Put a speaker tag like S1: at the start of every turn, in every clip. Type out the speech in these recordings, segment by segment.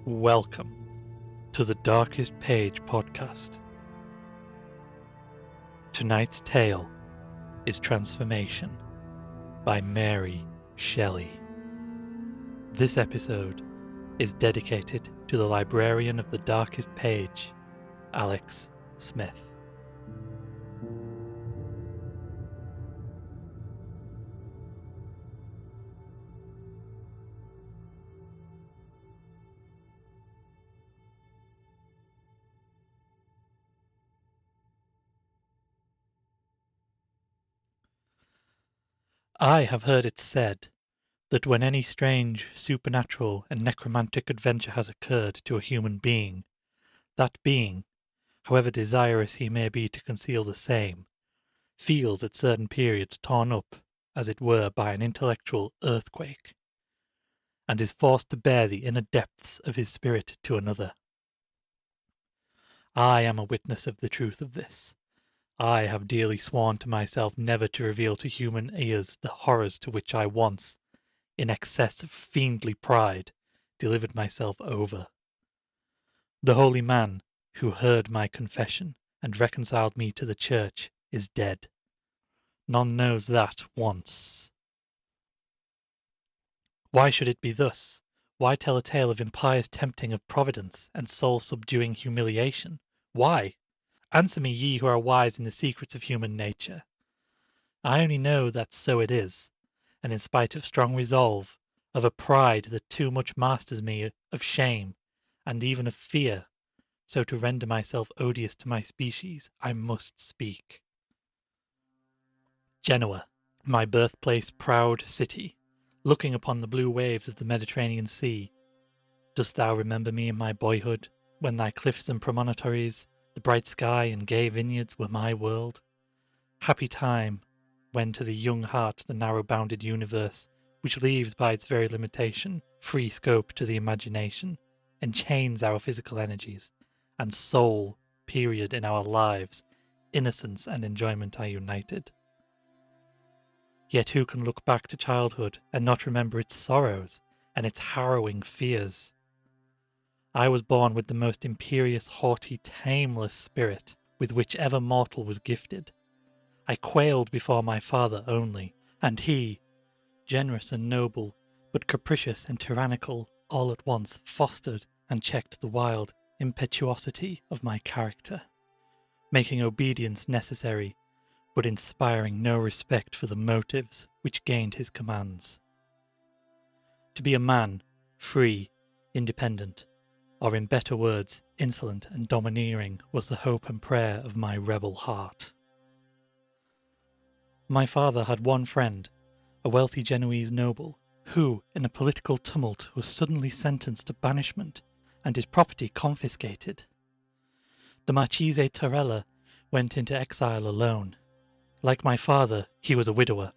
S1: Welcome to the Darkest Page podcast. Tonight's tale is Transformation by Mary Shelley. This episode is dedicated to the librarian of the Darkest Page, Alex Smith. I have heard it said that when any strange, supernatural, and necromantic adventure has occurred to a human being, that being, however desirous he may be to conceal the same, feels at certain periods torn up, as it were, by an intellectual earthquake, and is forced to bare the inner depths of his spirit to another. I am a witness of the truth of this. I have dearly sworn to myself never to reveal to human ears the horrors to which I once, in excess of fiendly pride, delivered myself over. The holy man who heard my confession and reconciled me to the church is dead. None knows that once. Why should it be thus? Why tell a tale of impious tempting of providence and soul-subduing humiliation? Why? Answer me, ye who are wise in the secrets of human nature. I only know that so it is, and in spite of strong resolve, of a pride that too much masters me, of shame, and even of fear, so to render myself odious to my species, I must speak. Genoa, my birthplace, proud city, looking upon the blue waves of the Mediterranean Sea, dost thou remember me in my boyhood, when thy cliffs and promontories, the bright sky and gay vineyards were my world? Happy time, when to the young heart the narrow-bounded universe, which leaves by its very limitation free scope to the imagination, enchains our physical energies, and sole period in our lives, innocence and enjoyment are united. Yet who can look back to childhood and not remember its sorrows and its harrowing fears? I was born with the most imperious, haughty, tameless spirit with which ever mortal was gifted. I quailed before my father only, and he, generous and noble, but capricious and tyrannical, all at once fostered and checked the wild impetuosity of my character, making obedience necessary, but inspiring no respect for the motives which gained his commands. To be a man, free, independent, or in better words, insolent and domineering, was the hope and prayer of my rebel heart. My father had one friend, a wealthy Genoese noble, who, in a political tumult, was suddenly sentenced to banishment, and his property confiscated. The Marchese Torella went into exile alone. Like my father, he was a widower.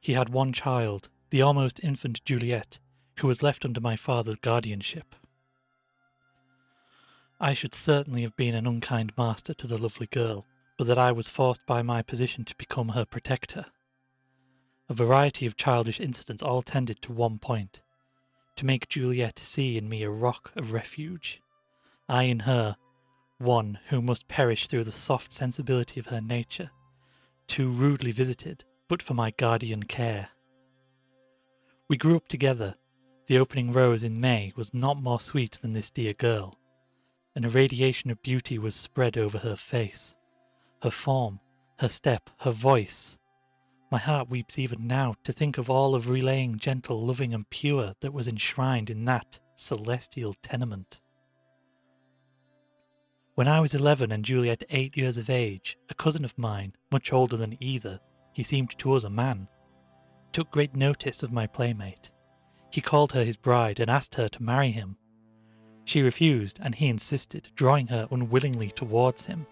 S1: He had one child, the almost infant Juliet, who was left under my father's guardianship. I should certainly have been an unkind master to the lovely girl, but that I was forced by my position to become her protector. A variety of childish incidents all tended to one point, to make Juliet see in me a rock of refuge, I in her, one who must perish through the soft sensibility of her nature, too rudely visited, but for my guardian care. We grew up together. The opening rose in May was not more sweet than this dear girl. An irradiation of beauty was spread over her face, her form, her step, her voice. My heart weeps even now to think of all of relaying, gentle, loving, and pure that was enshrined in that celestial tenement. When I was 11 and Juliet 8 years of age, a cousin of mine, much older than either, he seemed to us a man, took great notice of my playmate. He called her his bride and asked her to marry him. She refused, and he insisted, drawing her unwillingly towards him.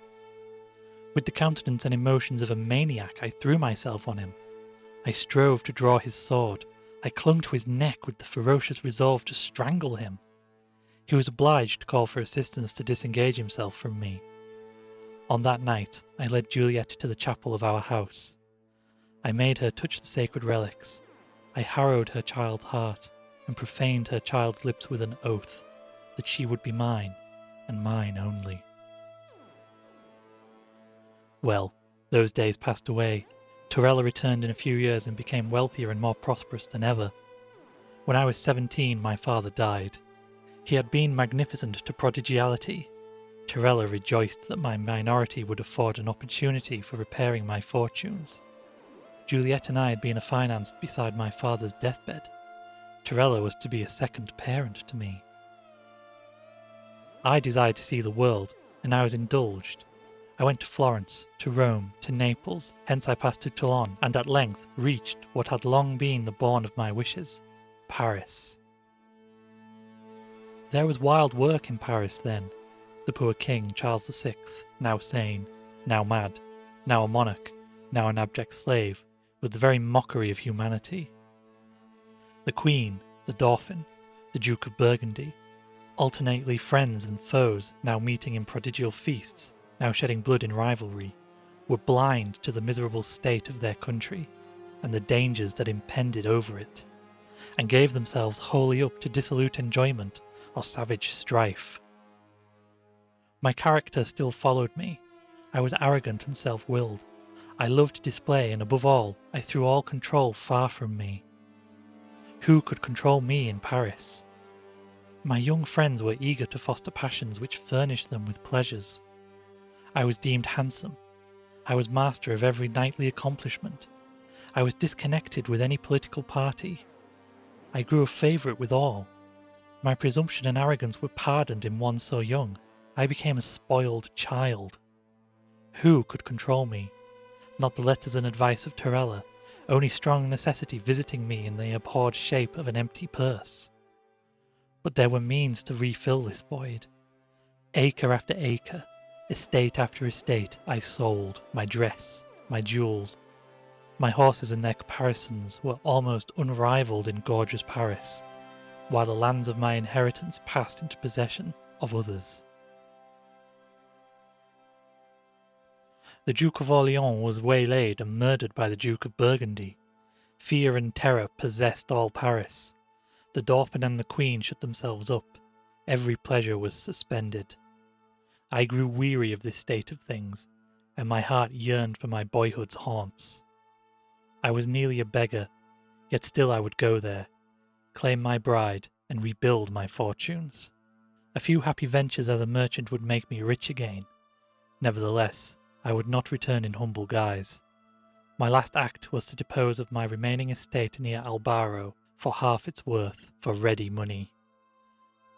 S1: With the countenance and emotions of a maniac, I threw myself on him. I strove to draw his sword. I clung to his neck with the ferocious resolve to strangle him. He was obliged to call for assistance to disengage himself from me. On that night, I led Juliet to the chapel of our house. I made her touch the sacred relics. I harrowed her child's heart and profaned her child's lips with an oath that she would be mine, and mine only. Well, those days passed away. Torella returned in a few years and became wealthier and more prosperous than ever. When I was 17, my father died. He had been magnificent to prodigality. Torella rejoiced that my minority would afford an opportunity for repairing my fortunes. Juliet and I had been financed beside my father's deathbed. Torella was to be a second parent to me. I desired to see the world, and I was indulged. I went to Florence, to Rome, to Naples, hence I passed to Toulon, and at length reached what had long been the bourne of my wishes, Paris. There was wild work in Paris then. The poor king, Charles VI, now sane, now mad, now a monarch, now an abject slave, was the very mockery of humanity. The Queen, the Dauphin, the Duke of Burgundy, alternately friends and foes, now meeting in prodigal feasts, now shedding blood in rivalry, were blind to the miserable state of their country and the dangers that impended over it, and gave themselves wholly up to dissolute enjoyment or savage strife. My character still followed me. I was arrogant and self-willed. I loved display, and above all, I threw all control far from me. Who could control me in Paris? My young friends were eager to foster passions which furnished them with pleasures. I was deemed handsome. I was master of every knightly accomplishment. I was disconnected with any political party. I grew a favourite with all. My presumption and arrogance were pardoned in one so young. I became a spoiled child. Who could control me? Not the letters and advice of Torella, only strong necessity visiting me in the abhorred shape of an empty purse. But there were means to refill this void. Acre after acre, estate after estate, I sold, my dress, my jewels. My horses and their caparisons were almost unrivalled in gorgeous Paris, while the lands of my inheritance passed into possession of others. The Duke of Orleans was waylaid and murdered by the Duke of Burgundy. Fear and terror possessed all Paris. The Dauphin and the Queen shut themselves up. Every pleasure was suspended. I grew weary of this state of things, and my heart yearned for my boyhood's haunts. I was nearly a beggar, yet still I would go there, claim my bride, and rebuild my fortunes. A few happy ventures as a merchant would make me rich again. Nevertheless, I would not return in humble guise. My last act was to dispose of my remaining estate near Albaro for half its worth, for ready money.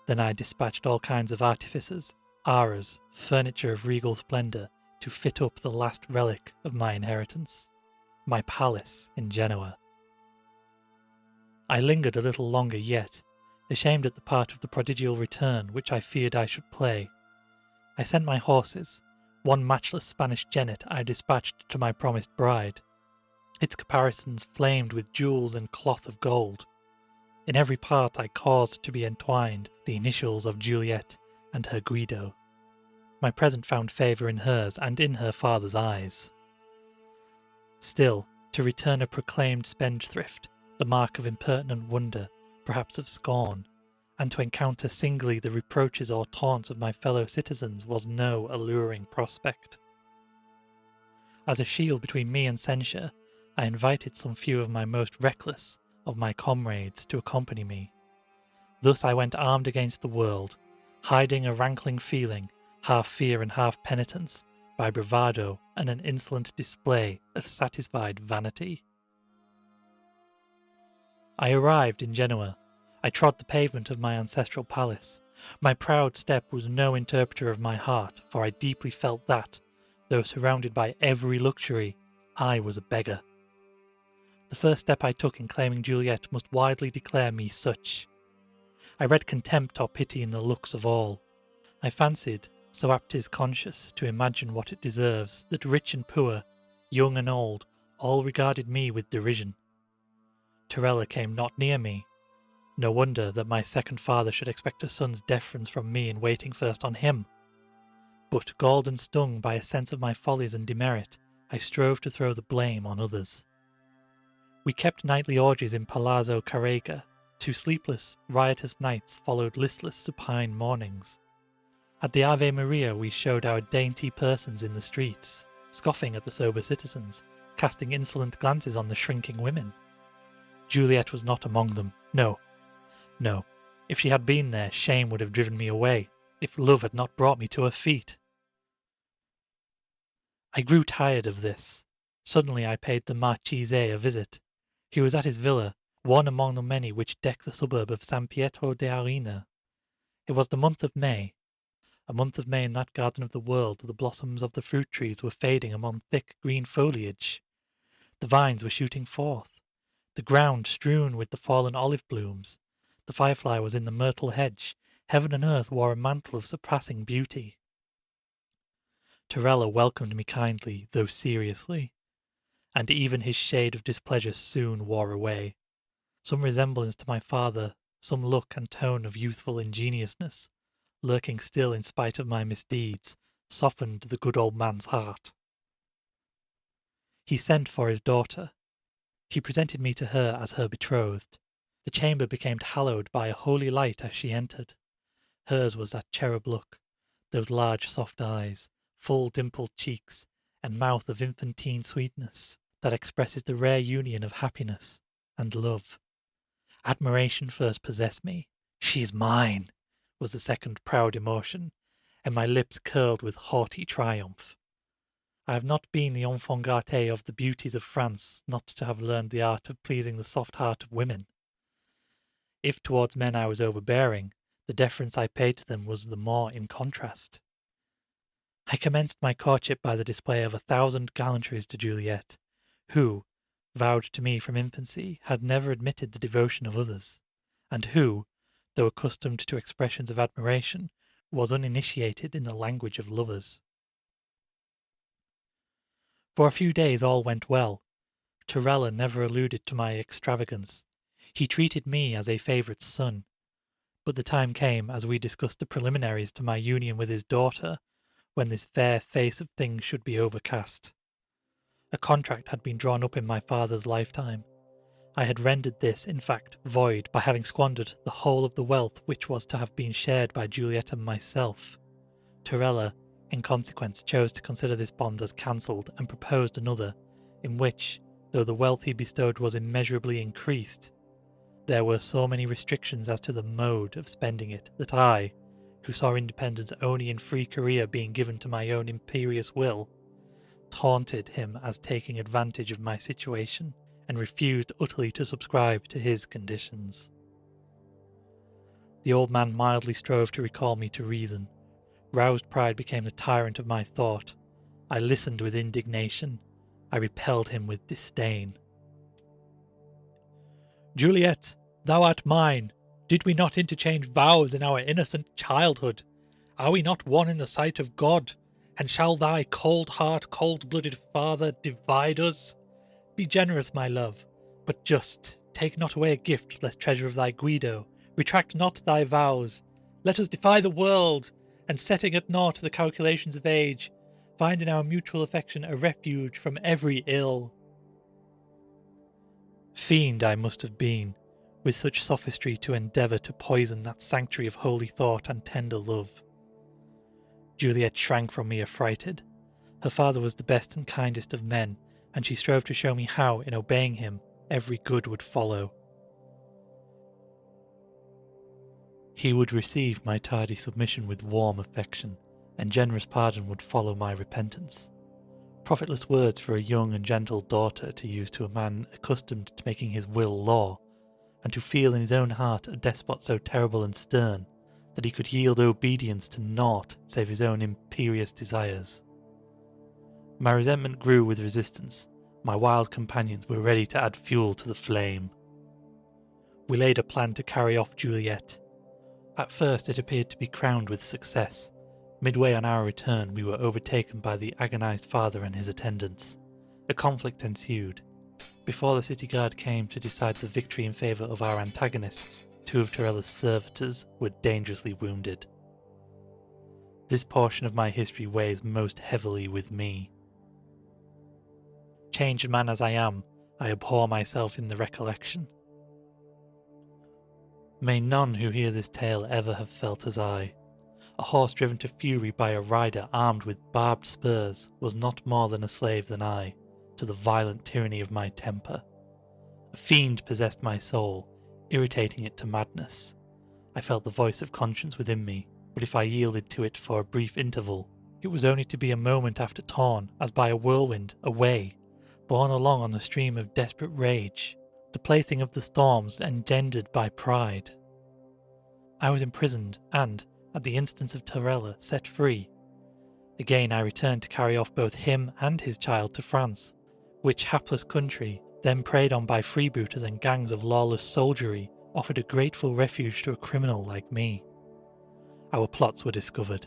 S1: Then I dispatched all kinds of artificers, arras, furniture of regal splendour, to fit up the last relic of my inheritance, my palace in Genoa. I lingered a little longer yet, ashamed at the part of the prodigal return which I feared I should play. I sent my horses. One matchless Spanish jennet I dispatched to my promised bride. Its caparisons flamed with jewels and cloth of gold. In every part I caused to be entwined the initials of Juliet and her Guido. My present found favour in hers and in her father's eyes. Still, to return a proclaimed spendthrift, the mark of impertinent wonder, perhaps of scorn, and to encounter singly the reproaches or taunts of my fellow citizens was no alluring prospect. As a shield between me and censure, I invited some few of my most reckless of my comrades to accompany me. Thus I went armed against the world, hiding a rankling feeling, half fear and half penitence, by bravado and an insolent display of satisfied vanity. I arrived in Genoa. I trod the pavement of my ancestral palace. My proud step was no interpreter of my heart, for I deeply felt that, though surrounded by every luxury, I was a beggar. The first step I took in claiming Juliet must widely declare me such. I read contempt or pity in the looks of all. I fancied, so apt is conscience to imagine what it deserves, that rich and poor, young and old, all regarded me with derision. Torella came not near me. No wonder that my second father should expect a son's deference from me in waiting first on him. But galled and stung by a sense of my follies and demerit, I strove to throw the blame on others. We kept nightly orgies in Palazzo Carrega. 2 sleepless, riotous nights followed listless, supine mornings. At the Ave Maria we showed our dainty persons in the streets, scoffing at the sober citizens, casting insolent glances on the shrinking women. Juliet was not among them. No, no. If she had been there, shame would have driven me away, if love had not brought me to her feet. I grew tired of this. Suddenly I paid the Marchese a visit. He was at his villa, one among the many which deck the suburb of San Pietro de Arena. It was the month of May. A month of May in that garden of the world, the blossoms of the fruit trees were fading among thick green foliage. The vines were shooting forth, the ground strewn with the fallen olive blooms. The firefly was in the myrtle hedge. Heaven and earth wore a mantle of surpassing beauty. Torella welcomed me kindly, though seriously, and even his shade of displeasure soon wore away. Some resemblance to my father, some look and tone of youthful ingenuousness, lurking still in spite of my misdeeds, softened the good old man's heart. He sent for his daughter. He presented me to her as her betrothed. The chamber became hallowed by a holy light as she entered. Hers was that cherub look, those large soft eyes, full dimpled cheeks, and mouth of infantine sweetness, that expresses the rare union of happiness and love. Admiration first possessed me. "She is mine," was the second proud emotion, and my lips curled with haughty triumph. I have not been the enfant gâté of the beauties of France not to have learned the art of pleasing the soft heart of women. If towards men I was overbearing, the deference I paid to them was the more in contrast. I commenced my courtship by the display of 1,000 gallantries to Juliet, who, vowed to me from infancy, had never admitted the devotion of others, and who, though accustomed to expressions of admiration, was uninitiated in the language of lovers. For a few days all went well. Torella never alluded to my extravagance. He treated me as a favourite son. But the time came, as we discussed the preliminaries to my union with his daughter, when this fair face of things should be overcast. A contract had been drawn up in my father's lifetime. I had rendered this, in fact, void by having squandered the whole of the wealth which was to have been shared by Juliet and myself. Torella, in consequence, chose to consider this bond as cancelled and proposed another, in which, though the wealth he bestowed was immeasurably increased, there were so many restrictions as to the mode of spending it that I, who saw independence only in free career being given to my own imperious will, taunted him as taking advantage of my situation, and refused utterly to subscribe to his conditions. The old man mildly strove to recall me to reason. Roused pride became the tyrant of my thought. I listened with indignation. I repelled him with disdain. "Juliet, thou art mine. Did we not interchange vows in our innocent childhood? Are we not one in the sight of God? And shall thy cold heart, cold-blooded father divide us? Be generous, my love, but just. Take not away a gift, lest treasure of thy Guido. Retract not thy vows. Let us defy the world, and setting at naught the calculations of age, find in our mutual affection a refuge from every ill." Fiend I must have been, with such sophistry to endeavour to poison that sanctuary of holy thought and tender love. Juliet shrank from me affrighted. Her father was the best and kindest of men, and she strove to show me how, in obeying him, every good would follow. He would receive my tardy submission with warm affection, and generous pardon would follow my repentance. Profitless words for a young and gentle daughter to use to a man accustomed to making his will law, and to feel in his own heart a despot so terrible and stern that he could yield obedience to naught save his own imperious desires. My resentment grew with resistance. My wild companions were ready to add fuel to the flame. We laid a plan to carry off Juliet. At first it appeared to be crowned with success. Midway on our return we were overtaken by the agonized father and his attendants. A conflict ensued. Before the city guard came to decide the victory in favour of our antagonists, 2 of Torella's servitors were dangerously wounded. This portion of my history weighs most heavily with me. Changed man as I am, I abhor myself in the recollection. May none who hear this tale ever have felt as I. A horse driven to fury by a rider armed with barbed spurs was not more than a slave than I, to the violent tyranny of my temper. A fiend possessed my soul, irritating it to madness. I felt the voice of conscience within me, but if I yielded to it for a brief interval, it was only to be a moment after torn, as by a whirlwind, away, borne along on the stream of desperate rage, the plaything of the storms engendered by pride. I was imprisoned and, at the instance of Torella, set free. Again I returned to carry off both him and his child to France, which hapless country, then preyed on by freebooters and gangs of lawless soldiery, offered a grateful refuge to a criminal like me. Our plots were discovered.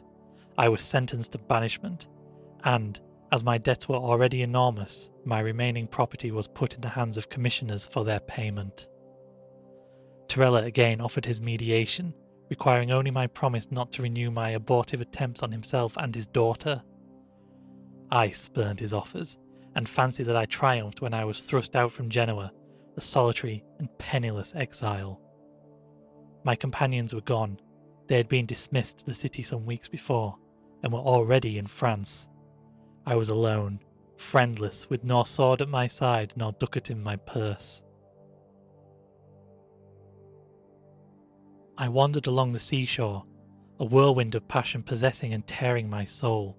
S1: I was sentenced to banishment, and, as my debts were already enormous, my remaining property was put in the hands of commissioners for their payment. Torella again offered his mediation, requiring only my promise not to renew my abortive attempts on himself and his daughter. I spurned his offers, and fancied that I triumphed when I was thrust out from Genoa, a solitary and penniless exile. My companions were gone. They had been dismissed to the city some weeks before, and were already in France. I was alone, friendless, with nor sword at my side nor ducat in my purse. I wandered along the seashore, a whirlwind of passion possessing and tearing my soul.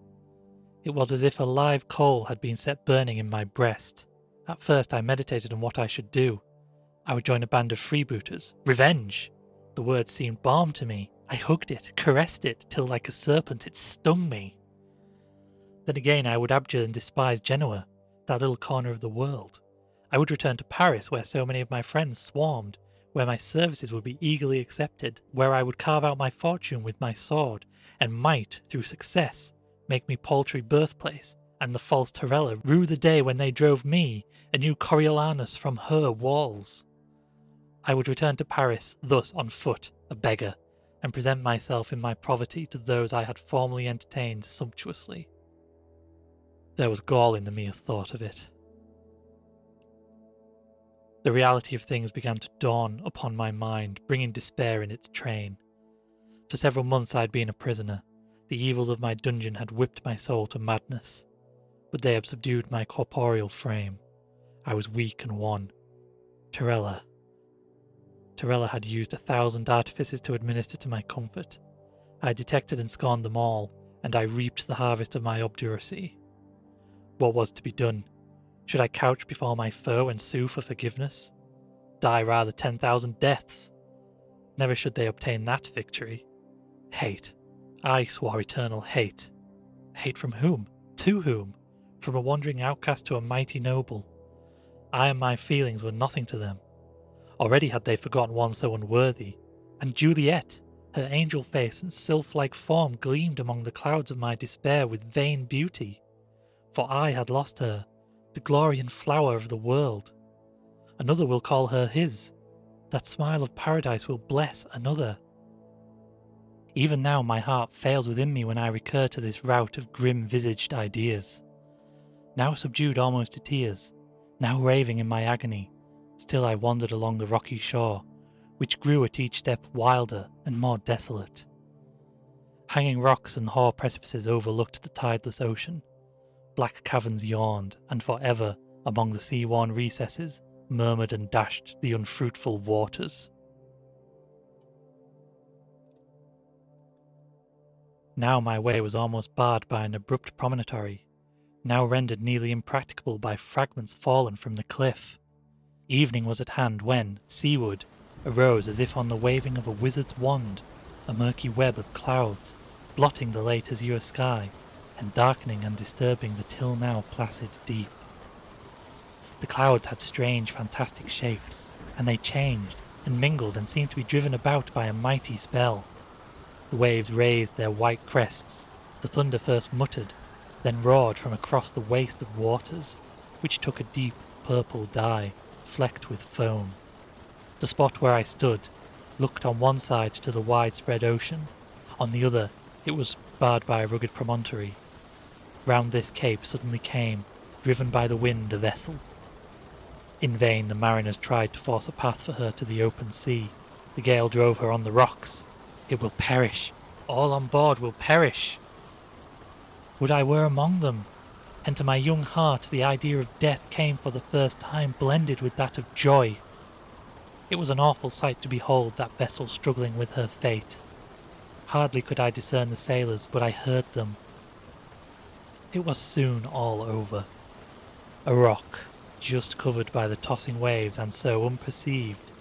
S1: It was as if a live coal had been set burning in my breast. At first I meditated on what I should do. I would join a band of freebooters. Revenge! The word seemed balm to me. I hugged it, caressed it, till like a serpent it stung me. Then again I would abjure and despise Genoa, that little corner of the world. I would return to Paris, where so many of my friends swarmed, where my services would be eagerly accepted, where I would carve out my fortune with my sword, and might, through success, make me paltry birthplace, and the false Torella rue the day when they drove me, a new Coriolanus, from her walls. I would return to Paris, thus on foot, a beggar, and present myself in my poverty to those I had formerly entertained sumptuously. There was gall in the mere thought of it. The reality of things began to dawn upon my mind, bringing despair in its train. For several months I had been a prisoner. The evils of my dungeon had whipped my soul to madness, but they had subdued my corporeal frame. I was weak and wan. Torella had used 1,000 artifices to administer to my comfort. I had detected and scorned them all, and I reaped the harvest of my obduracy. What was to be done? Should I couch before my foe and sue for forgiveness? Die rather 10,000 deaths? Never should they obtain that victory. Hate. I swore eternal hate. Hate from whom? To whom? From a wandering outcast to a mighty noble. I and my feelings were nothing to them. Already had they forgotten one so unworthy. And Juliet, her angel face and sylph-like form gleamed among the clouds of my despair with vain beauty. For I had lost her, the glory and flower of the world. Another will call her his. That smile of paradise will bless another. Even now my heart fails within me when I recur to this rout of grim-visaged ideas. Now subdued almost to tears, now raving in my agony, still I wandered along the rocky shore, which grew at each step wilder and more desolate. Hanging rocks and hoar precipices overlooked the tideless ocean. Black caverns yawned, and for ever, among the sea-worn recesses, murmured and dashed the unfruitful waters. Now my way was almost barred by an abrupt promontory, now rendered nearly impracticable by fragments fallen from the cliff. Evening was at hand when, seaward, arose as if on the waving of a wizard's wand, a murky web of clouds, blotting the late azure sky, and darkening and disturbing the till now placid deep. The clouds had strange, fantastic shapes, and they changed, and mingled, and seemed to be driven about by a mighty spell. The waves raised their white crests, the thunder first muttered, then roared from across the waste of waters, which took a deep purple dye, flecked with foam. The spot where I stood looked on one side to the widespread ocean, on the other it was barred by a rugged promontory. Round this cape suddenly came, driven by the wind, a vessel. In vain the mariners tried to force a path for her to the open sea. The gale drove her on the rocks. It will perish. All on board will perish. Would I were among them, and to my young heart the idea of death came for the first time blended with that of joy. It was an awful sight to behold that vessel struggling with her fate. Hardly could I discern the sailors, but I heard them. It was soon all over. A rock, just covered by the tossing waves and so unperceived,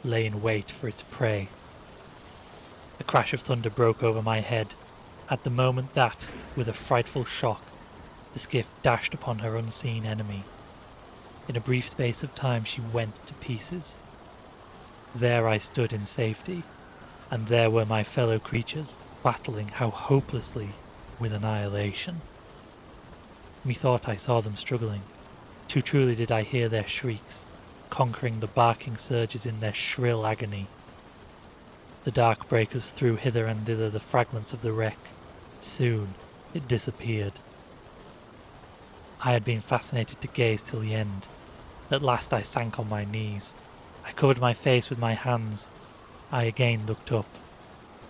S1: lay in wait for its prey. A crash of thunder broke over my head, at the moment that, with a frightful shock, the skiff dashed upon her unseen enemy. In a brief space of time she went to pieces. There I stood in safety, and there were my fellow creatures, battling how hopelessly with annihilation. Methought I saw them struggling. Too truly did I hear their shrieks, conquering the barking surges in their shrill agony. The dark breakers threw hither and thither the fragments of the wreck. Soon it disappeared. I had been fascinated to gaze till the end. At last I sank on my knees. I covered my face with my hands. I again looked up.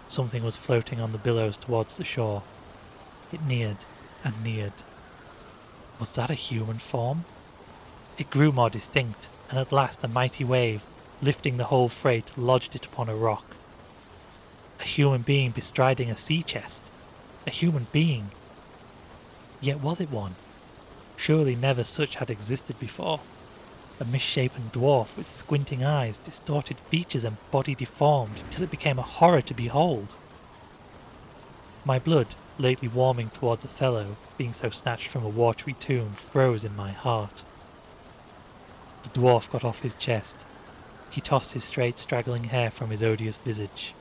S1: Something was floating on the billows towards the shore. It neared and neared. Was that a human form? It grew more distinct, and at last a mighty wave, lifting the whole freight, lodged it upon a rock. A human being bestriding a sea chest. A human being. Yet was it one? Surely never such had existed before. A misshapen dwarf with squinting eyes, distorted features and body deformed, till it became a horror to behold. My blood, lately warming towards a fellow, being so snatched from a watery tomb, froze in my heart. The dwarf got off his chest. He tossed his straight straggling hair from his odious visage.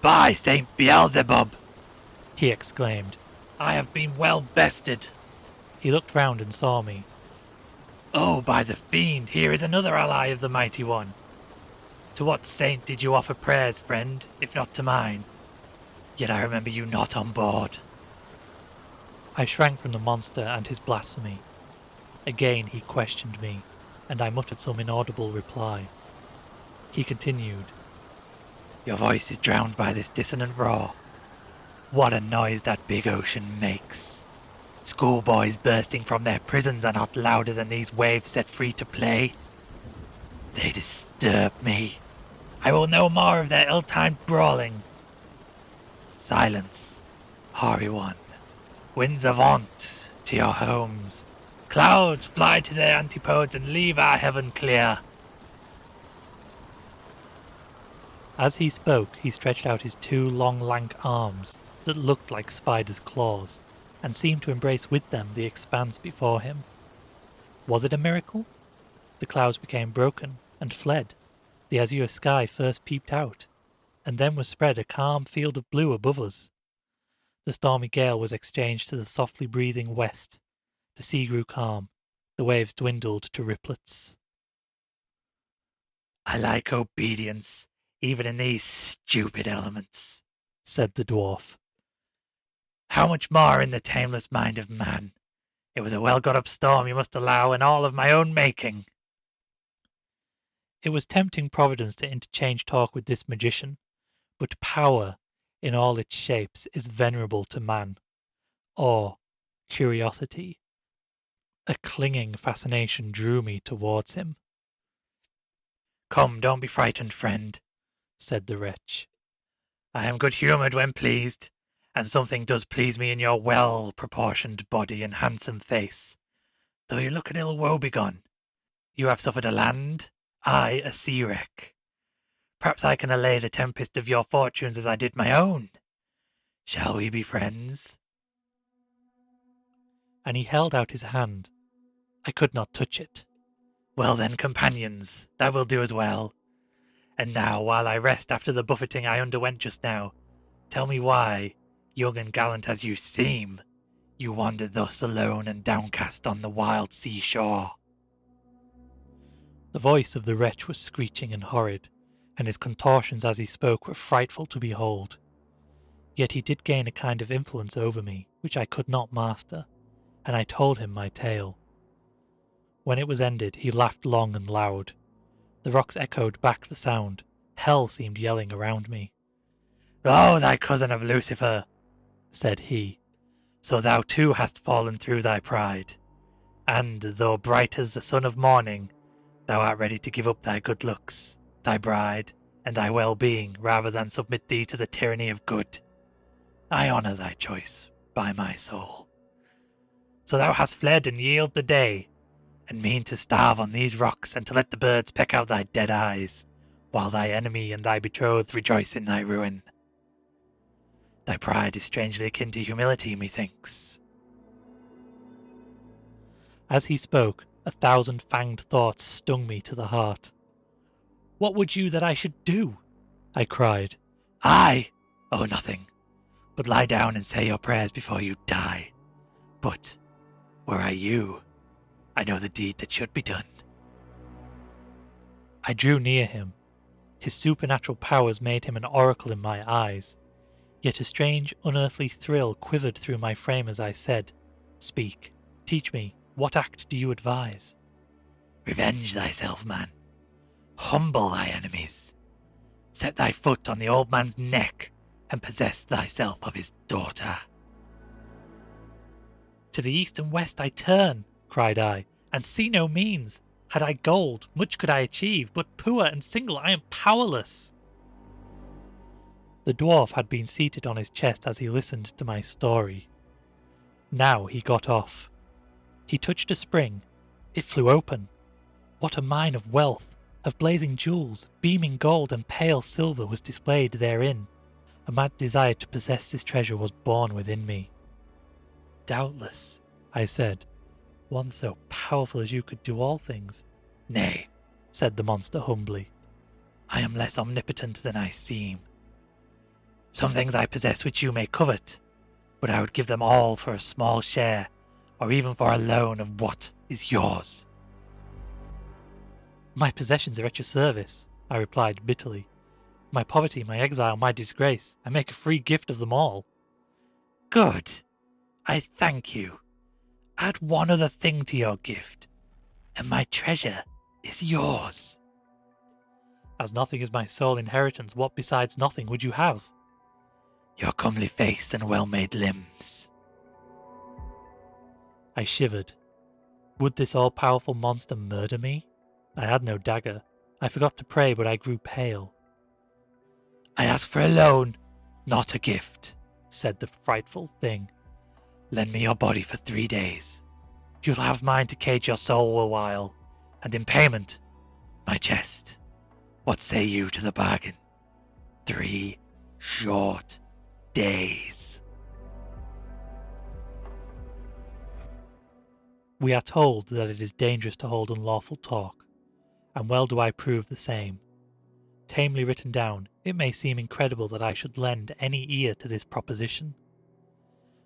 S1: "By Saint Beelzebub!" he exclaimed. "I have been well bested." He looked round and saw me. "Oh, by the fiend, here is another ally of the Mighty One. To what saint did you offer prayers, friend, if not to mine? Yet I remember you not on board." I shrank from the monster and his blasphemy. Again he questioned me, and I muttered some inaudible reply. He continued, "Your voice is drowned by this dissonant roar. What a noise that big ocean makes! Schoolboys bursting from their prisons are not louder than these waves set free to play. They disturb me. I will no more of their ill-timed brawling. Silence, hoary one. Winds avaunt to your homes. Clouds fly to their antipodes and leave our heaven clear." As he spoke, he stretched out his two long lank arms that looked like spiders' claws, and seemed to embrace with them the expanse before him. Was it a miracle? The clouds became broken and fled. The azure sky first peeped out, and then was spread a calm field of blue above us. The stormy gale was exchanged to the softly breathing west. The sea grew calm. The waves dwindled to riplets. "I like obedience, even in these stupid elements," said the dwarf. "How much more in the tameless mind of man? It was a well-got-up storm, you must allow, and all of my own making." It was tempting Providence to interchange talk with this magician, but power, in all its shapes, is venerable to man. Awe, curiosity, a clinging fascination drew me towards him. "Come, don't be frightened, friend," said the wretch. "I am good-humoured when pleased, and something does please me in your well-proportioned body and handsome face, though you look an ill woebegone. You have suffered a land, I a sea wreck. Perhaps I can allay the tempest of your fortunes as I did my own. Shall we be friends?" And he held out his hand. I could not touch it. "Well then, companions, that will do as well. And now, while I rest after the buffeting I underwent just now, tell me why, young and gallant as you seem, you wandered thus alone and downcast on the wild sea-shore." The voice of the wretch was screeching and horrid, and his contortions as he spoke were frightful to behold. Yet he did gain a kind of influence over me, which I could not master, and I told him my tale. When it was ended, he laughed long and loud. The rocks echoed back the sound. Hell seemed yelling around me. "Oh, thy cousin of Lucifer," said he, "so thou too hast fallen through thy pride. And, though bright as the sun of morning, thou art ready to give up thy good looks, thy bride, and thy well-being, rather than submit thee to the tyranny of good. I honour thy choice, by my soul. So thou hast fled and yielded the day, and mean to starve on these rocks, and to let the birds peck out thy dead eyes, while thy enemy and thy betrothed rejoice in thy ruin. Thy pride is strangely akin to humility, methinks." As he spoke, 1,000 fanged thoughts stung me to the heart. "What would you that I should do?" I cried. "I? Oh, nothing. But lie down and say your prayers before you die. But, were I you, I know the deed that should be done." I drew near him. His supernatural powers made him an oracle in my eyes. Yet a strange, unearthly thrill quivered through my frame as I said, "Speak, teach me, what act do you advise?" "Revenge thyself, man. Humble thy enemies. Set thy foot on the old man's neck, and possess thyself of his daughter." "To the east and west I turn," cried I, "and see no means. Had I gold, much could I achieve, but poor and single I am powerless." The dwarf had been seated on his chest as he listened to my story. Now he got off. He touched a spring. It flew open. What a mine of wealth, of blazing jewels, beaming gold and pale silver was displayed therein. A mad desire to possess this treasure was born within me. "Doubtless," I said, "one so powerful as you could do all things." "Nay," said the monster humbly, "I am less omnipotent than I seem. Some things I possess which you may covet, but I would give them all for a small share, or even for a loan of what is yours." "My possessions are at your service," I replied bitterly. "My poverty, my exile, my disgrace, I make a free gift of them all." "Good! I thank you. Add one other thing to your gift, and my treasure is yours." "As nothing is my sole inheritance, what besides nothing would you have?" "Your comely face and well-made limbs." I shivered. Would this all-powerful monster murder me? I had no dagger. I forgot to pray, but I grew pale. "I ask for a loan, not a gift," said the frightful thing. "Lend me your body for 3 days. You'll have mine to cage your soul a while, and in payment, my chest. What say you to the bargain? 3 short days." We are told that it is dangerous to hold unlawful talk, and well do I prove the same. Tamely written down, it may seem incredible that I should lend any ear to this proposition.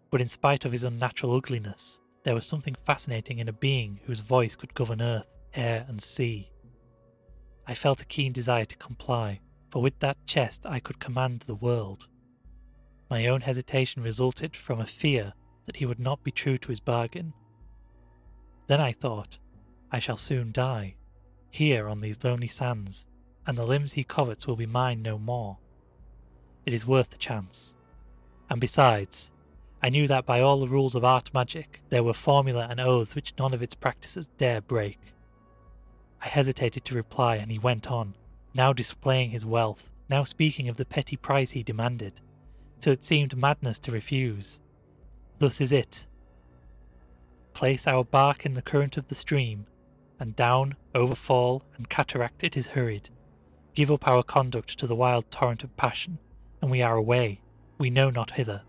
S1: But in spite of his unnatural ugliness, there was something fascinating in a being whose voice could govern earth, air, and sea. I felt a keen desire to comply, for with that chest I could command the world. My own hesitation resulted from a fear that he would not be true to his bargain. Then I thought, I shall soon die, here on these lonely sands, and the limbs he covets will be mine no more. It is worth the chance. And besides, I knew that by all the rules of art magic, there were formula and oaths which none of its practices dare break. I hesitated to reply, and he went on, now displaying his wealth, now speaking of the petty price he demanded, till it seemed madness to refuse. Thus is it. Place our bark in the current of the stream, and down, over fall, and cataract it is hurried. Give up our conduct to the wild torrent of passion, and we are away, we know not whither.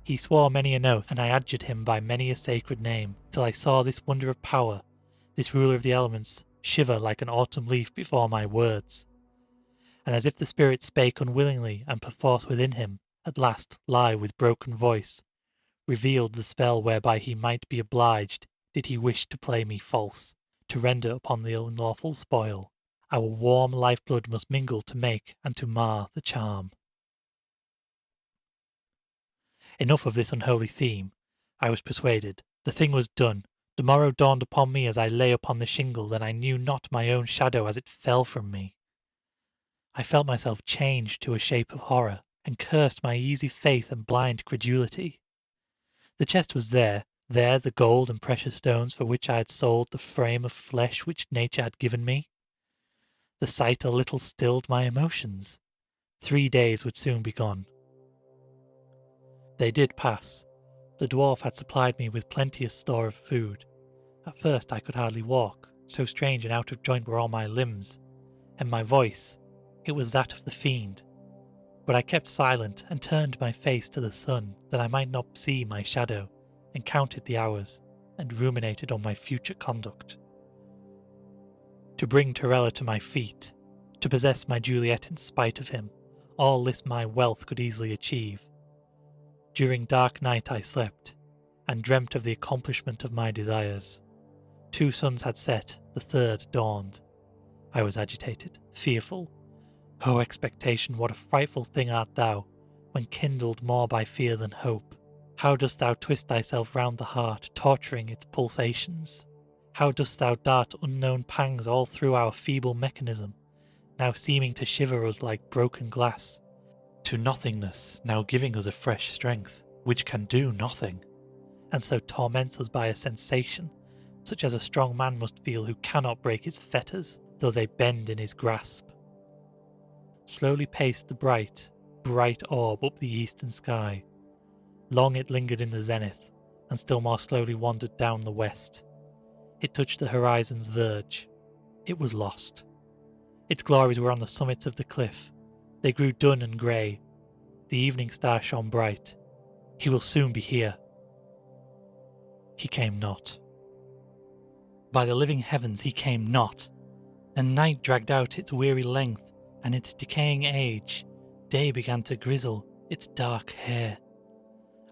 S1: He swore many an oath, and I adjured him by many a sacred name, till I saw this wonder of power, this ruler of the elements, shiver like an autumn leaf before my words. And as if the spirit spake unwillingly and perforce within him, at last lie with broken voice, revealed the spell whereby he might be obliged, did he wish to play me false, to render upon the unlawful spoil. Our warm lifeblood must mingle to make and to mar the charm. Enough of this unholy theme. I was persuaded. The thing was done. The morrow dawned upon me as I lay upon the shingles, and I knew not my own shadow as it fell from me. I felt myself changed to a shape of horror, and cursed my easy faith and blind credulity. The chest was there the gold and precious stones for which I had sold the frame of flesh which nature had given me. The sight a little stilled my emotions. 3 days would soon be gone. They did pass. The dwarf had supplied me with plenteous store of food. At first I could hardly walk, so strange and out of joint were all my limbs, and my voice, it was that of the fiend. But I kept silent and turned my face to the sun, that I might not see my shadow, and counted the hours, and ruminated on my future conduct. To bring Torella to my feet, to possess my Juliet in spite of him, all this my wealth could easily achieve. During dark night I slept, and dreamt of the accomplishment of my desires. 2 suns had set, the 3rd dawned. I was agitated, fearful. O expectation, what a frightful thing art thou, when kindled more by fear than hope! How dost thou twist thyself round the heart, torturing its pulsations? How dost thou dart unknown pangs all through our feeble mechanism, now seeming to shiver us like broken glass, to nothingness, now giving us a fresh strength, which can do nothing, and so torments us by a sensation, such as a strong man must feel who cannot break his fetters, though they bend in his grasp. Slowly paced the bright, bright orb up the eastern sky. Long it lingered in the zenith, and still more slowly wandered down the west. It touched the horizon's verge. It was lost. Its glories were on the summits of the cliff. They grew dun and grey. The evening star shone bright. He will soon be here. He came not. By the living heavens, he came not. And night dragged out its weary length, and its decaying age. Day began to grizzle its dark hair,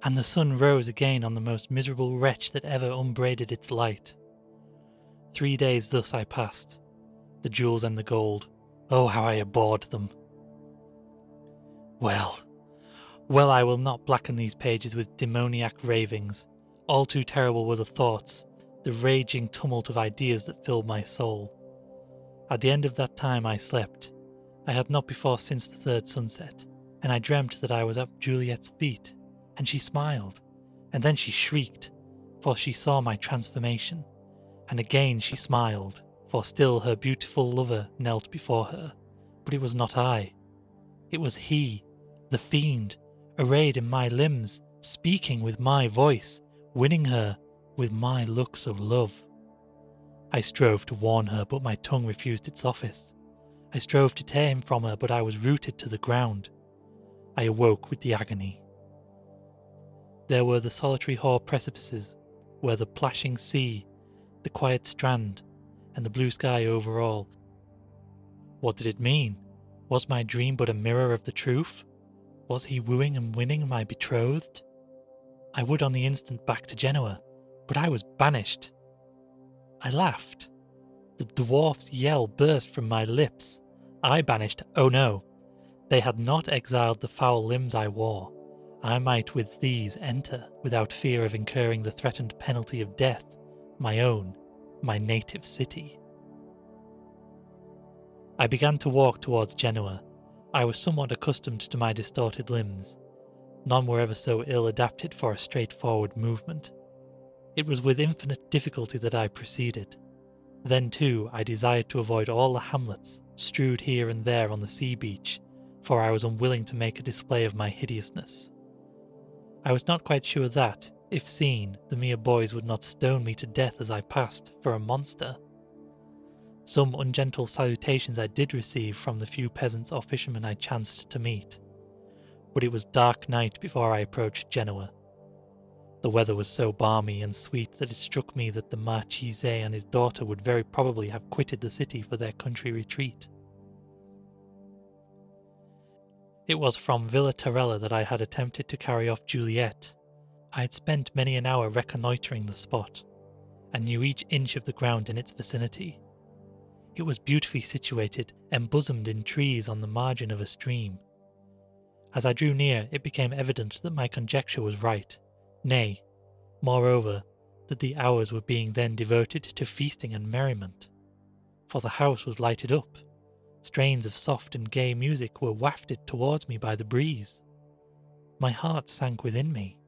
S1: and the sun rose again on the most miserable wretch that ever unbraided its light. 3 days thus I passed. The jewels and the gold, oh, how I abhorred them! Well, I will not blacken these pages with demoniac ravings. All too terrible were the thoughts, the raging tumult of ideas that filled my soul. At the end of that time I slept. I had not before since the 3rd sunset, and I dreamt that I was at Juliet's feet, and she smiled, and then she shrieked, for she saw my transformation, and again she smiled, for still her beautiful lover knelt before her, but it was not I. It was he, the fiend, arrayed in my limbs, speaking with my voice, winning her with my looks of love. I strove to warn her, but my tongue refused its office. I strove to tear him from her, but I was rooted to the ground. I awoke with the agony. There were the solitary hoar precipices, where the plashing sea, the quiet strand, and the blue sky over all. What did it mean? Was my dream but a mirror of the truth? Was he wooing and winning my betrothed? I would on the instant back to Genoa, but I was banished. I laughed. The dwarf's yell burst from my lips. I banished, oh no, they had not exiled the foul limbs I wore. I might with these enter, without fear of incurring the threatened penalty of death, my own, my native city. I began to walk towards Genoa. I was somewhat accustomed to my distorted limbs. None were ever so ill adapted for a straightforward movement. It was with infinite difficulty that I proceeded. Then, too, I desired to avoid all the hamlets strewed here and there on the sea beach, for I was unwilling to make a display of my hideousness. I was not quite sure that, if seen, the mere boys would not stone me to death as I passed for a monster. Some ungentle salutations I did receive from the few peasants or fishermen I chanced to meet, but it was dark night before I approached Genoa. The weather was so balmy and sweet that it struck me that the Marchese and his daughter would very probably have quitted the city for their country retreat. It was from Villa Torella that I had attempted to carry off Juliet. I had spent many an hour reconnoitring the spot, and knew each inch of the ground in its vicinity. It was beautifully situated, embosomed in trees on the margin of a stream. As I drew near, it became evident that my conjecture was right. Nay, moreover, that the hours were being then devoted to feasting and merriment, for the house was lighted up. Strains of soft and gay music were wafted towards me by the breeze. My heart sank within me.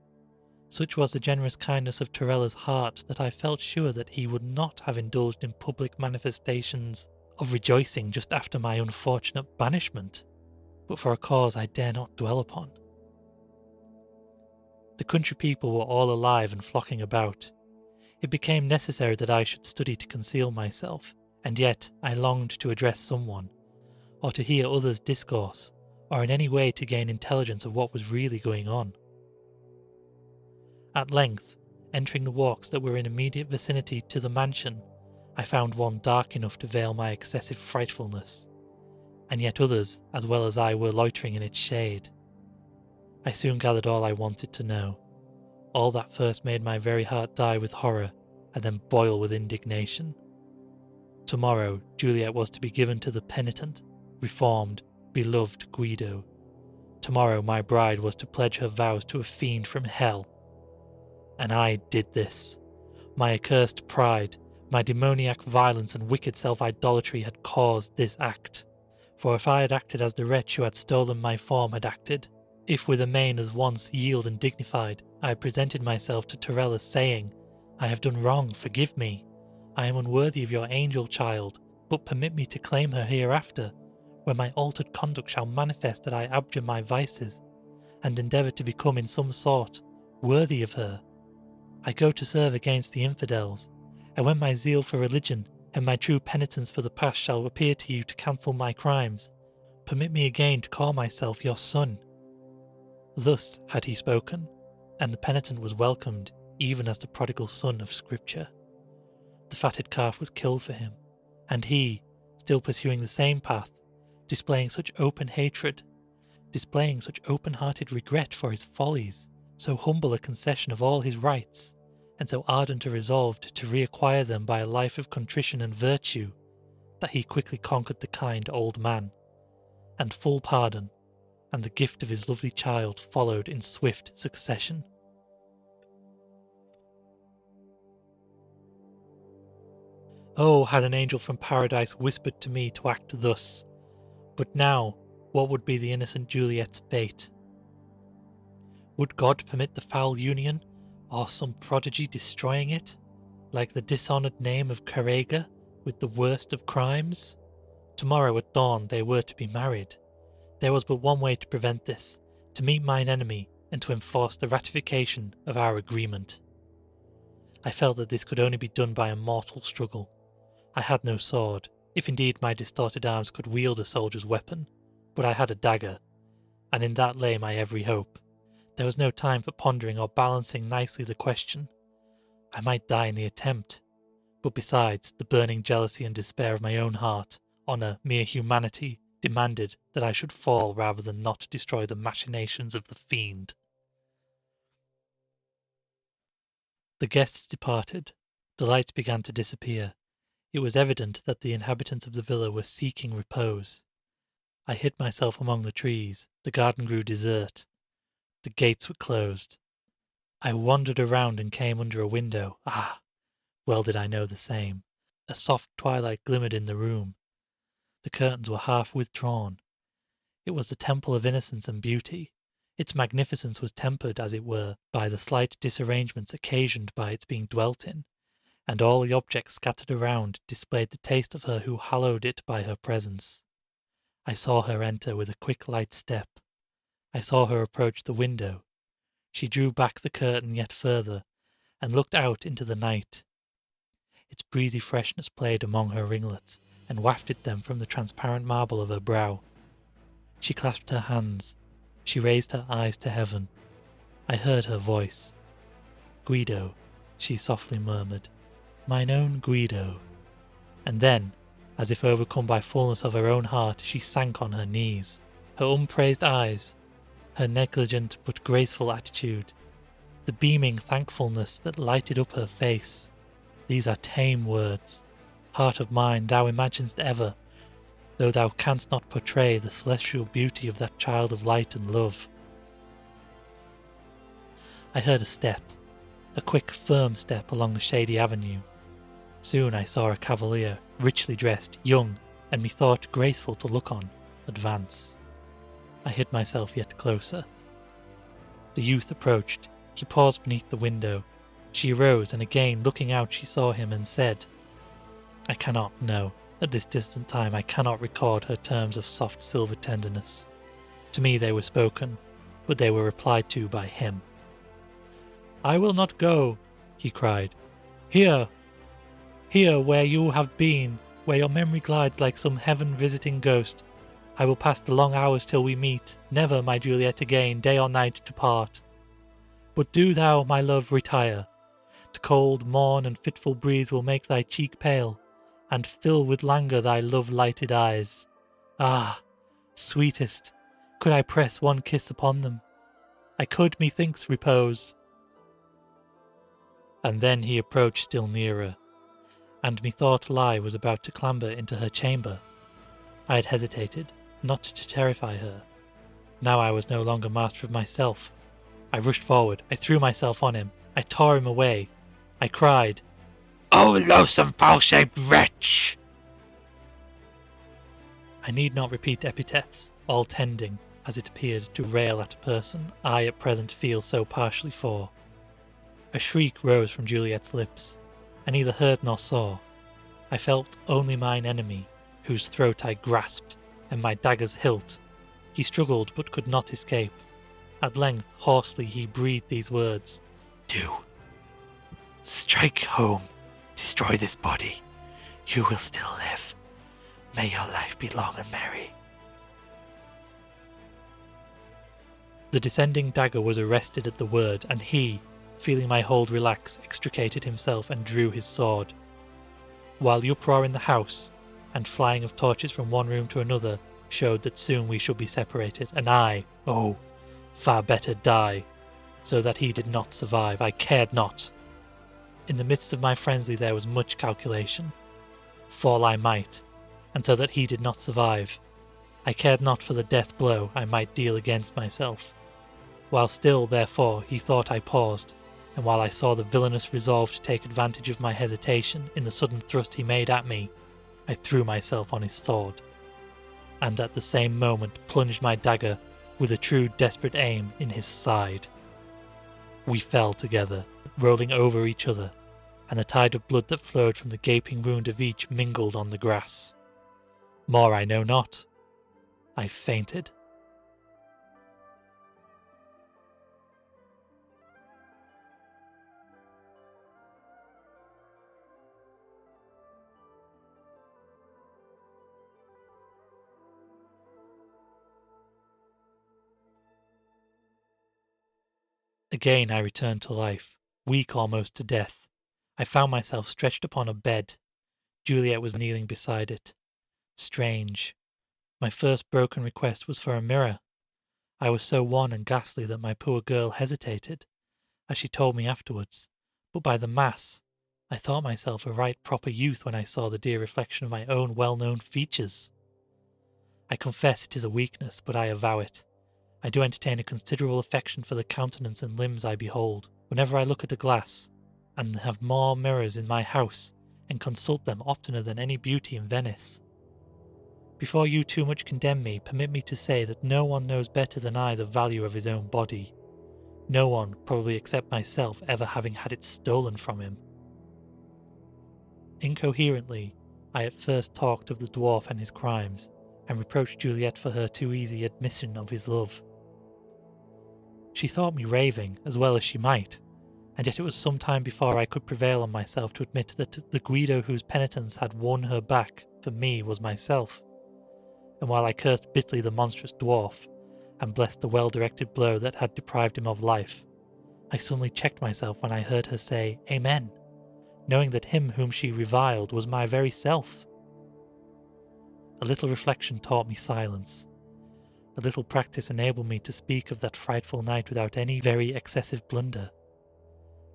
S1: Such was the generous kindness of Torella's heart that I felt sure that he would not have indulged in public manifestations of rejoicing just after my unfortunate banishment, but for a cause I dare not dwell upon. The country people were all alive and flocking about. It became necessary that I should study to conceal myself, and yet I longed to address someone, or to hear others discourse, or in any way to gain intelligence of what was really going on. At length, entering the walks that were in immediate vicinity to the mansion, I found one dark enough to veil my excessive frightfulness, and yet others as well as I were loitering in its shade. I soon gathered all I wanted to know, all that first made my very heart die with horror and then boil with indignation. Tomorrow Juliet was to be given to the penitent, reformed, beloved Guido. Tomorrow my bride was to pledge her vows to a fiend from hell. And I did this. My accursed pride, my demoniac violence and wicked self-idolatry had caused this act. For if I had acted as the wretch who had stolen my form had acted, if with a mien as once yield and dignified, I had presented myself to Torella saying, "I have done wrong, forgive me. I am unworthy of your angel child, but permit me to claim her hereafter, when my altered conduct shall manifest that I abjure my vices, and endeavour to become in some sort worthy of her. I go to serve against the infidels, and when my zeal for religion and my true penitence for the past shall appear to you to cancel my crimes, permit me again to call myself your son." Thus had he spoken, and the penitent was welcomed even as the prodigal son of Scripture. The fatted calf was killed for him, and he, still pursuing the same path, displaying such open hatred, displaying such open-hearted regret for his follies, so humble a concession of all his rights, and so ardent a resolve to reacquire them by a life of contrition and virtue, that he quickly conquered the kind old man, and full pardon, and the gift of his lovely child followed in swift succession. Oh, had an angel from paradise whispered to me to act thus! But now, what would be the innocent Juliet's fate? Would God permit the foul union, or some prodigy destroying it, like the dishonoured name of Carrega, with the worst of crimes? Tomorrow at dawn they were to be married. There was but one way to prevent this, to meet mine enemy and to enforce the ratification of our agreement. I felt that this could only be done by a mortal struggle. I had no sword, if indeed my distorted arms could wield a soldier's weapon, but I had a dagger, and in that lay my every hope. There was no time for pondering or balancing nicely the question. I might die in the attempt, but besides, the burning jealousy and despair of my own heart, honour, mere humanity, demanded that I should fall rather than not destroy the machinations of the fiend. The guests departed. The lights began to disappear. It was evident that the inhabitants of the villa were seeking repose. I hid myself among the trees. The garden grew desert. The gates were closed. I wandered around and came under a window. Ah! Well did I know the same. A soft twilight glimmered in the room. The curtains were half withdrawn. It was the temple of innocence and beauty. Its magnificence was tempered, as it were, by the slight disarrangements occasioned by its being dwelt in, and all the objects scattered around displayed the taste of her who hallowed it by her presence. I saw her enter with a quick light step. I saw her approach the window. She drew back the curtain yet further, and looked out into the night. Its breezy freshness played among her ringlets, and wafted them from the transparent marble of her brow. She clasped her hands. She raised her eyes to heaven. I heard her voice. "Guido," she softly murmured, "mine own Guido." And then, as if overcome by fullness of her own heart, she sank on her knees. Her unpraised eyes, her negligent but graceful attitude, the beaming thankfulness that lighted up her face, these are tame words. Heart of mine, thou imaginest ever, though thou canst not portray the celestial beauty of that child of light and love. I heard a step. a quick, firm step along a shady avenue. Soon I saw a cavalier, richly dressed, young, and methought graceful to look on, advance. I hid myself yet closer. The youth approached. He paused beneath the window. She arose, and again looking out she saw him and said, I cannot know. At this distant time I cannot record her terms of soft silver tenderness. To me they were spoken, but they were replied to by him. I will not go, he cried. Here where you have been, where your memory glides like some heaven-visiting ghost, I will pass the long hours till we meet, never, my Juliet, again, day or night, to part. But do thou, my love, retire. The cold morn and fitful breeze will make thy cheek pale, and fill with languor thy love-lighted eyes. Ah, sweetest, could I press one kiss upon them, I could, methinks, repose. And then he approached still nearer, and methought lie was about to clamber into her chamber. I had hesitated, not to terrify her. Now I was no longer master of myself. I rushed forward, I threw myself on him, I tore him away. I cried, "O loathsome foul-shaped wretch!" I need not repeat epithets, all tending, as it appeared, to rail at a person I at present feel so partially for. A shriek rose from Juliet's lips. I neither heard nor saw. I felt only mine enemy, whose throat I grasped, and my dagger's hilt. He struggled, but could not escape. At length, hoarsely, he breathed these words, "Do. Strike home. Destroy this body. You will still live. May your life be long and merry." The descending dagger was arrested at the word, and he, feeling my hold relax, extricated himself and drew his sword. While the uproar in the house, and flying of torches from one room to another, showed that soon we should be separated, and I, oh, far better die, so that he did not survive, I cared not. In the midst of my frenzy there was much calculation. Fall I might, and so that he did not survive, I cared not for the death blow I might deal against myself. While still, therefore, he thought I paused, and while I saw the villainous resolve to take advantage of my hesitation in the sudden thrust he made at me, I threw myself on his sword, and at the same moment plunged my dagger with a true desperate aim in his side. We fell together, rolling over each other, and the tide of blood that flowed from the gaping wound of each mingled on the grass. More I know not. I fainted. Again I returned to life, weak almost to death. I found myself stretched upon a bed. Juliet was kneeling beside it. Strange. My first broken request was for a mirror. I was so wan and ghastly that my poor girl hesitated, as she told me afterwards. But by the mass, I thought myself a right proper youth when I saw the dear reflection of my own well-known features. I confess it is a weakness, but I avow it. I do entertain a considerable affection for the countenance and limbs I behold, whenever I look at a glass, and have more mirrors in my house, and consult them oftener than any beauty in Venice. Before you too much condemn me, permit me to say that no one knows better than I the value of his own body. No one, probably except myself, ever having had it stolen from him. Incoherently, I at first talked of the dwarf and his crimes, and reproached Juliet for her too easy admission of his love. She thought me raving, as well as she might, and yet it was some time before I could prevail on myself to admit that the Guido whose penitence had won her back for me was myself. And while I cursed bitterly the monstrous dwarf, and blessed the well-directed blow that had deprived him of life, I suddenly checked myself when I heard her say, "Amen," knowing that him whom she reviled was my very self. A little reflection taught me silence. A little practice enabled me to speak of that frightful night without any very excessive blunder.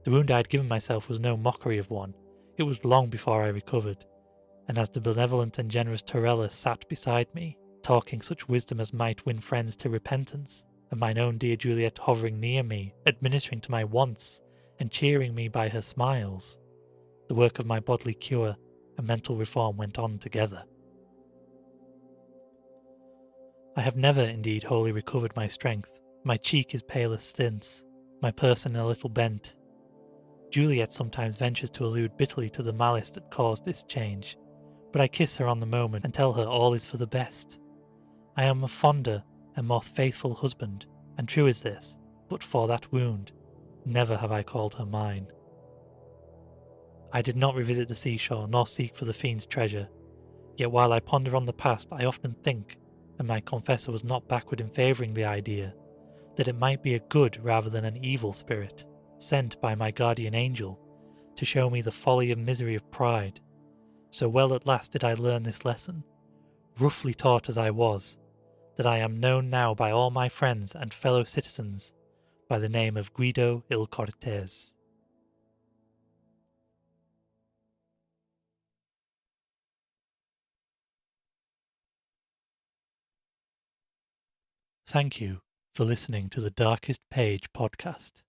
S1: The wound I had given myself was no mockery of one. It was long before I recovered, and as the benevolent and generous Torella sat beside me, talking such wisdom as might win friends to repentance, and mine own dear Juliet hovering near me, administering to my wants, and cheering me by her smiles, the work of my bodily cure and mental reform went on together. I have never indeed wholly recovered my strength. My cheek is pale as stints, my person a little bent. Juliet sometimes ventures to allude bitterly to the malice that caused this change, but I kiss her on the moment and tell her all is for the best. I am a fonder and more faithful husband, and true is this, but for that wound, never have I called her mine. I did not revisit the seashore nor seek for the fiend's treasure, yet while I ponder on the past I often think, and my confessor was not backward in favouring the idea, that it might be a good rather than an evil spirit, sent by my guardian angel, to show me the folly and misery of pride. So well at last did I learn this lesson, roughly taught as I was, that I am known now by all my friends and fellow citizens by the name of Guido il Cortese. Thank you for listening to the Darkest Page podcast.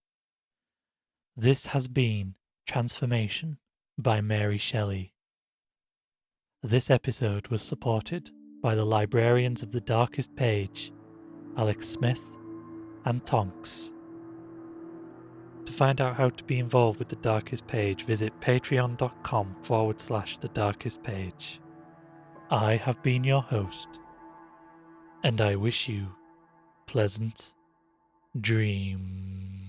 S1: This has been Transformation by Mary Shelley. This episode was supported by the Librarians of the Darkest Page, Alex Smith and Tonks. To find out how to be involved with the Darkest Page, visit patreon.com/the Darkest Page. I have been your host, and I wish you pleasant dreams.